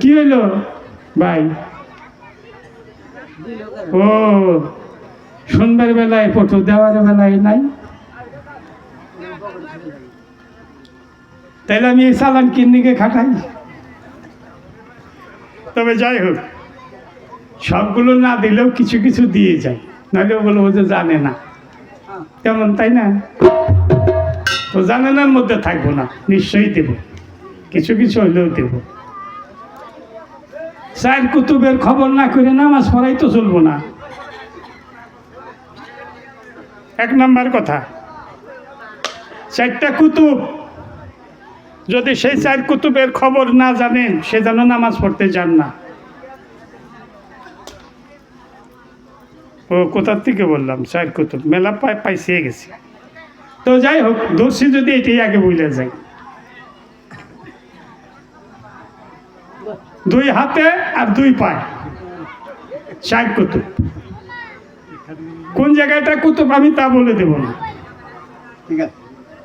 কি হইলো ভাই? ও সন্ধ্যার বেলায় ফটো দেওয়ার বেলায় নাই, তাইলে আমি এই চালান কিন্নিকে খাটাই। তবে যাই হোক, সবগুলো না দিলেও কিছু কিছু দিয়ে যায়, নাহলে ওগুলো যে জানে না তেমন, তাই না? তো জানে নার মধ্যে থাকবো না, নিশ্চয়ই দেব, কিছু কিছু হইলেও দেব। চার কুতুবের খবর না করে নামাজ পড়াই তো চলবো না। এক নাম্বার কথা, চারটা কুতুব, যদি সেই চার কুতুবের খবর না জানেন সে যেন নামাজ পড়তে যান না। ও কোথার থেকে বললাম চার কুতুব, মেলা পাইছে গেছি। তো যাই হোক, দোষী যদি এটাই আগে বুঝলে যায়। দুই হাতে আর দুই পায়ে চার কুতুব। কোন জায়গাটা কুতুব আমি তা বলে দেব না,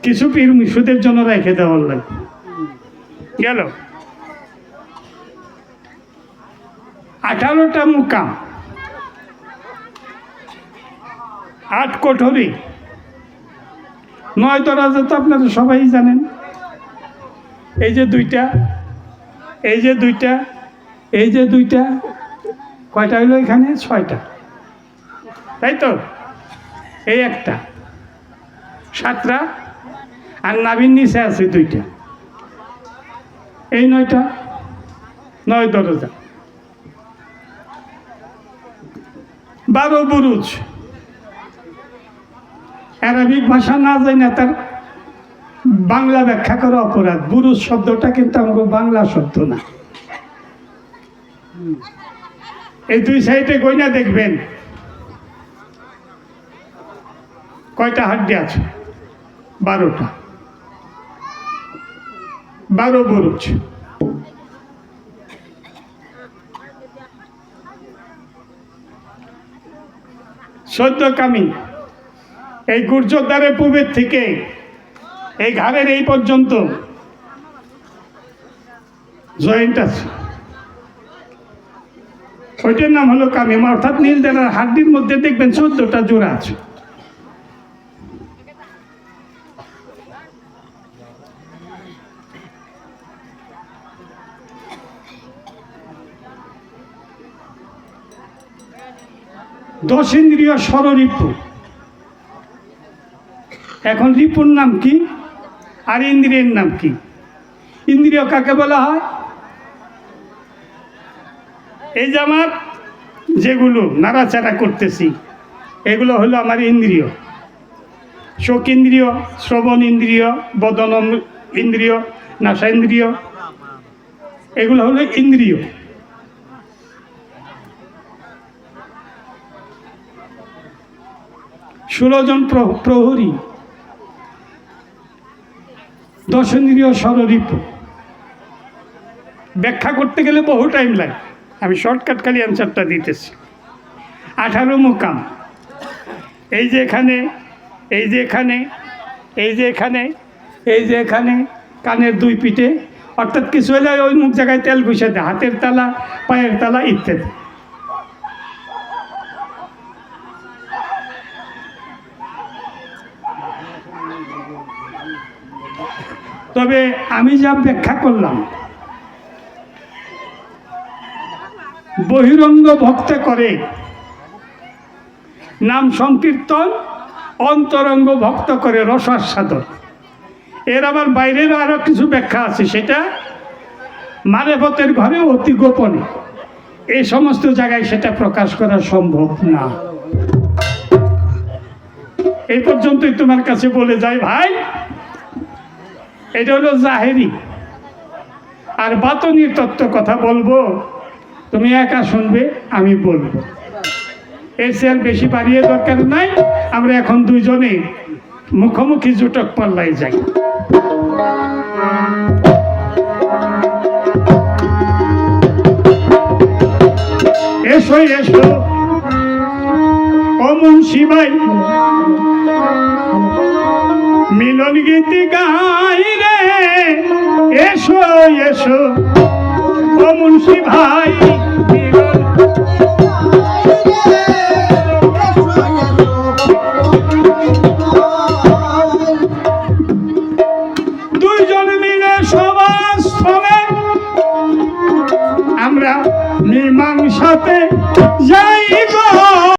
কিছু পীর মুর্শিদের জন্য রেখে দেওয়ার লাগবে। গেল 18টা মুকাম, 8 কোঠরি, 9 দরজা তো আপনারা সবাই জানেন। এই যে দুইটা, এই যে দুইটা, এই যে দুইটা, কয়টা হইলো এখানে? 6টা, তাই তো? এই একটা 7টা, আর নাভির নিচে আছে 2টা, এই 9টা, 9 দরজা। 12 বুরুজ। আরবিক ভাষা না জানি না, তার বাংলা ব্যাখ্যা করা অপরাধ। বুরুজ শব্দটা কিন্তু আমাকে বাংলা শব্দ না। এই দুই সাইডে গয়না দেখবেন কয়টা হাড্ডি আছে? 12টা, 12 বুরুজ। চোদ্দ কামি। এই গুর্জরদ্বারের পূবের থেকে এই ঘাড়ের এই পর্যন্ত জয়েন্ট আছে, ওইটার নাম হলো কামিমা। অর্থাৎ নীলদানার হাড্ডির মধ্যে দেখবেন 14টা জোড়া আছে। দশ ইন্দ্রিয় ষড়রিপু। এখন রিপুর নাম কি আর ইন্দ্রিয়ের নাম কি? ইন্দ্রিয় কাকে বলা হয়? এই যে আমার যেগুলো নাড়াচাড়া করতেছি এগুলো হলো আমার ইন্দ্রিয়। চোখ ইন্দ্রিয়, শ্রবণ ইন্দ্রিয়, বদন ইন্দ্রিয়, নাসা ইন্দ্রিয়, এগুলো হলো ইন্দ্রিয়। ষোলোজন প্রহরী, দশেন্দ্রিয় ষড়রিপু। ব্যাখ্যা করতে গেলে বহু টাইম লাগে, আমি শর্টকাট খালি অ্যান্সারটা দিতেছি। 18 মুকাম। এই যে এখানে, এই যে এখানে, এই যে এখানে, এই যে এখানে, কানের 2 পিঠে, অর্থাৎ কিছু হলে ওই মুখ জায়গায় তেল ঘুষে দেয়, হাতের তালা, পায়ের তালা ইত্যাদি। তবে আমি যা ব্যাখ্যা করলাম, বহিরঙ্গ ভক্তে করে নাম সংকীর্তন, অন্তরঙ্গ ভক্ত করে রসাস্বাদন। এর আবার বাইরের আরো কিছু ব্যাখ্যা আছে, সেটা মারেফতের ঘরে অতি গোপনে, এই সমস্ত জায়গায় সেটা প্রকাশ করা সম্ভব না। এই পর্যন্তই তোমার কাছে বলে যাই ভাই, এটা হলো জাহেরি। আর বাতনির তত্ত্ব কথা বলবো, তুমি একা শুনবে, আমি বলবো। এর চেয়ে আর বেশি বাড়িয়ে দরকার নাই। আমরা এখন দুইজনে মুখোমুখি জুটক পাল্লাই যাই। এসো এসো অমন শিবাই, মিলন গীতি গাই রে। এসো এসো মুন্সি ভাই দুইজন মিলে সবার স্থলে আমরা মীমাংসাতে যাই গো।